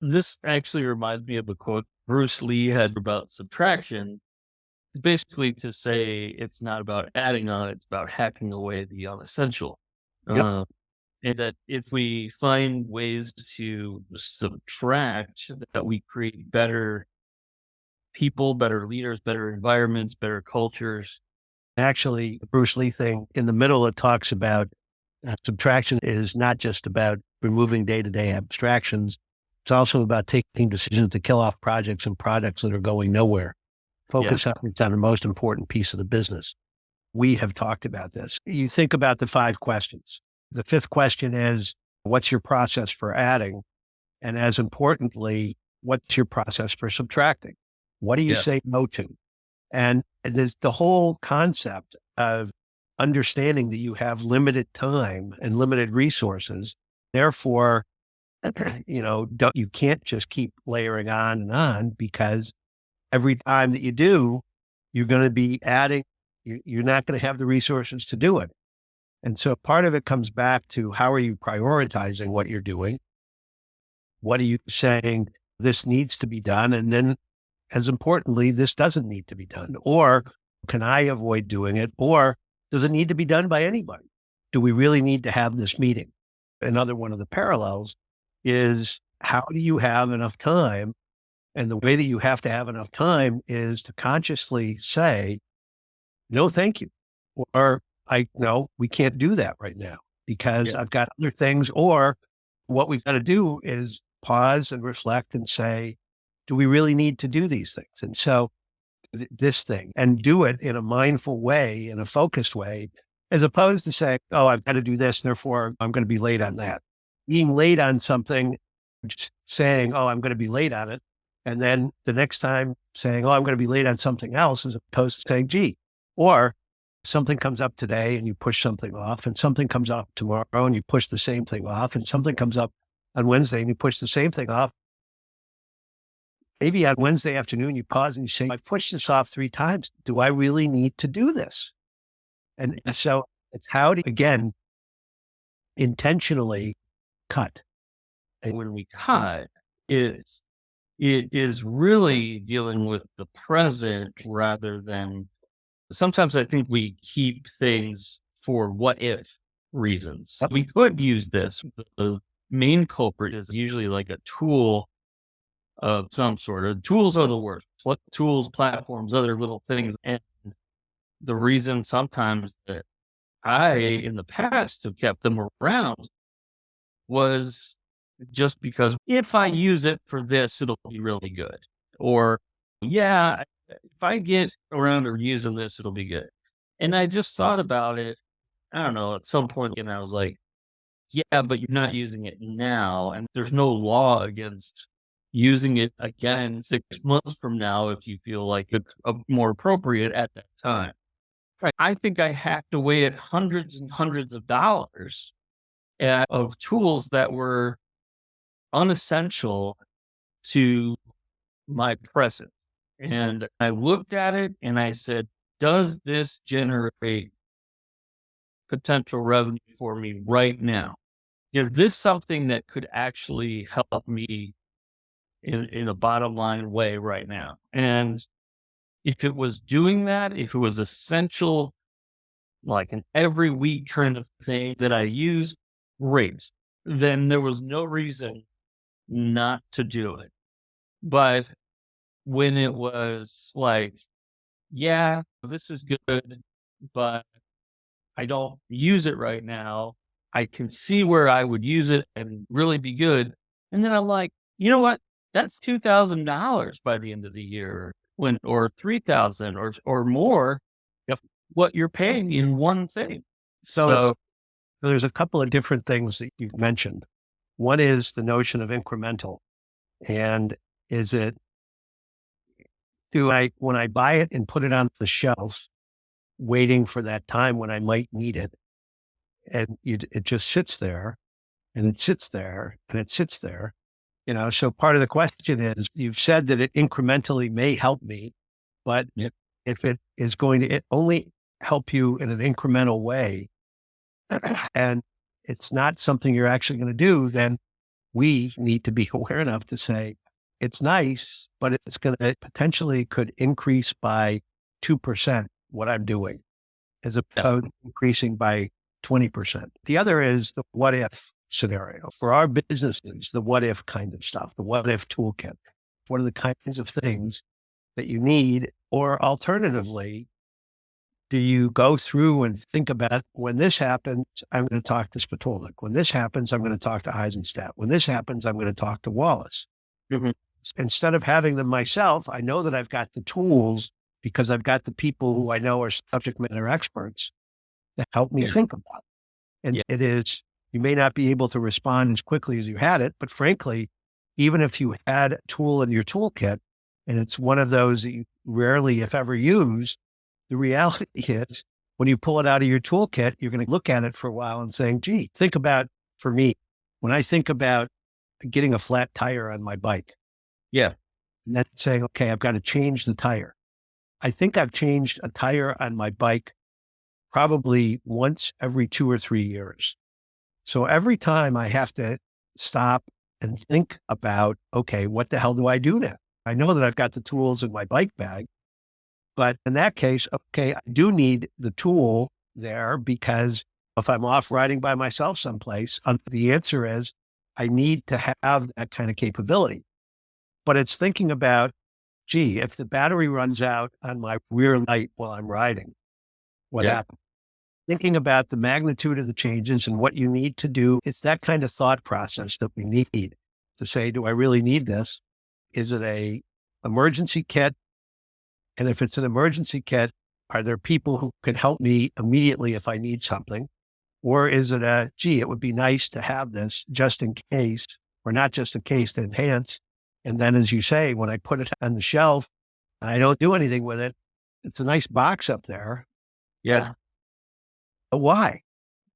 This actually reminds me of a quote Bruce Lee had about subtraction, basically to say it's not about adding on, it's about hacking away the unessential. Yep. Uh, and that if we find ways to subtract, that we create better people, better leaders, better environments, better cultures. Actually, the Bruce Lee thing in the middle, it talks about subtraction is not just about removing day-to-day abstractions. It's also about taking decisions to kill off projects and products that are going nowhere. Yeah. Focus on the most important piece of the business. We have talked about this. You think about the 5 questions. The 5th question is, what's your process for adding? And as importantly, what's your process for subtracting? What do you Yes. say no to? And there's the whole concept of understanding that you have limited time and limited resources. Therefore, you can't just keep layering on because every time that you do, you're going to be adding, you're not going to have the resources to do it. And so part of it comes back to how are you prioritizing what you're doing? What are you saying this needs to be done? And then as importantly, this doesn't need to be done. Or can I avoid doing it? Or does it need to be done by anybody? Do we really need to have this meeting? Another one of the parallels is how do you have enough time? And the way that you have to have enough time is to consciously say, no, thank you. Or no, we can't do that right now because Yeah. I've got other things. Or what we've got to do is pause and reflect and say, do we really need to do these things? And so this thing and do it in a mindful way, in a focused way, as opposed to saying, oh, I've got to do this. And therefore I'm going to be late on that. Being late on something, just saying, oh, I'm going to be late on it. And then the next time saying, oh, I'm going to be late on something else, as opposed to saying, gee, or something comes up today and you push something off, and something comes up tomorrow and you push the same thing off, and something comes up on Wednesday and you push the same thing off. Maybe on Wednesday afternoon, you pause and you say, I've pushed this off 3 times. Do I really need to do this? And so it's how to, again, intentionally cut. When we cut, is it is really dealing with the present rather than sometimes I think we keep things for what if reasons. Yep. We could use this. The main culprit is usually like a tool of some sort. Of tools are the worst. What tools, platforms, other little things. And the reason sometimes that I, in the past, have kept them around was just because if I use it for this, it'll be really good. Or, yeah, if I get around to using this, it'll be good. And I just thought about it. I don't know, at some point, and I was like, yeah, but you're not using it now. And there's no law against using it again 6 months from now if you feel like it's more appropriate at that time. Right. I think I hacked away at hundreds and hundreds of dollars of tools that were unessential to my present. And I looked at it and I said, does this generate potential revenue for me right now? Is this something that could actually help me in a bottom line way right now? And if it was doing that, if it was essential, like an every week kind of thing that I use, great. Then there was no reason not to do it. But when it was like, yeah, this is good, but I don't use it right now. I can see where I would use it and really be good. And then I'm like, you know what? That's $2,000 by the end of the year or 3,000 or more. If what you're paying in one thing. So So there's a couple of different things that you've mentioned. One is the notion of incremental. And is it, when I buy it and put it on the shelf, waiting for that time when I might need it, and it just sits there and it sits there and it sits there, so part of the question is, you've said that it incrementally may help me, but Yep. if it is going to only help you in an incremental way, and it's not something you're actually going to do, then we need to be aware enough to say, it's nice, but it's going to potentially could increase by 2% what I'm doing as opposed to increasing by 20%. The other is the what if scenario. For our businesses, the what if kind of stuff, the what if toolkit. What are the kinds of things that you need? Or alternatively, do you go through and think about, when this happens, I'm going to talk to Spitulnik. When this happens, I'm going to talk to Eisenstadt. When this happens, I'm going to talk to Wallace. Mhm. Instead of having them myself, I know that I've got the tools because I've got the people who I know are subject matter experts to help me think about it. And Yeah. it is, you may not be able to respond as quickly as you had it, but frankly, even if you had a tool in your toolkit and it's one of those that you rarely, if ever, use, the reality is when you pull it out of your toolkit, you're going to look at it for a while and saying, gee, think about, for me, when I think about getting a flat tire on my bike, Yeah. and then saying, okay, I've got to change the tire. I think I've changed a tire on my bike probably once every 2 or 3 years. So every time I have to stop and think about, okay, what the hell do I do now? I know that I've got the tools in my bike bag, but in that case, okay, I do need the tool there because if I'm off riding by myself someplace, the answer is I need to have that kind of capability. But it's thinking about, gee, if the battery runs out on my rear light while I'm riding, what Yeah. happens? Thinking about the magnitude of the changes and what you need to do. It's that kind of thought process that we need to say, do I really need this? Is it a emergency kit? And if it's an emergency kit, are there people who can help me immediately if I need something? Or is it a, gee, it would be nice to have this just in case, or not just in case, to enhance. And then, as you say, when I put it on the shelf, I don't do anything with it. It's a nice box up there. Yeah. But why?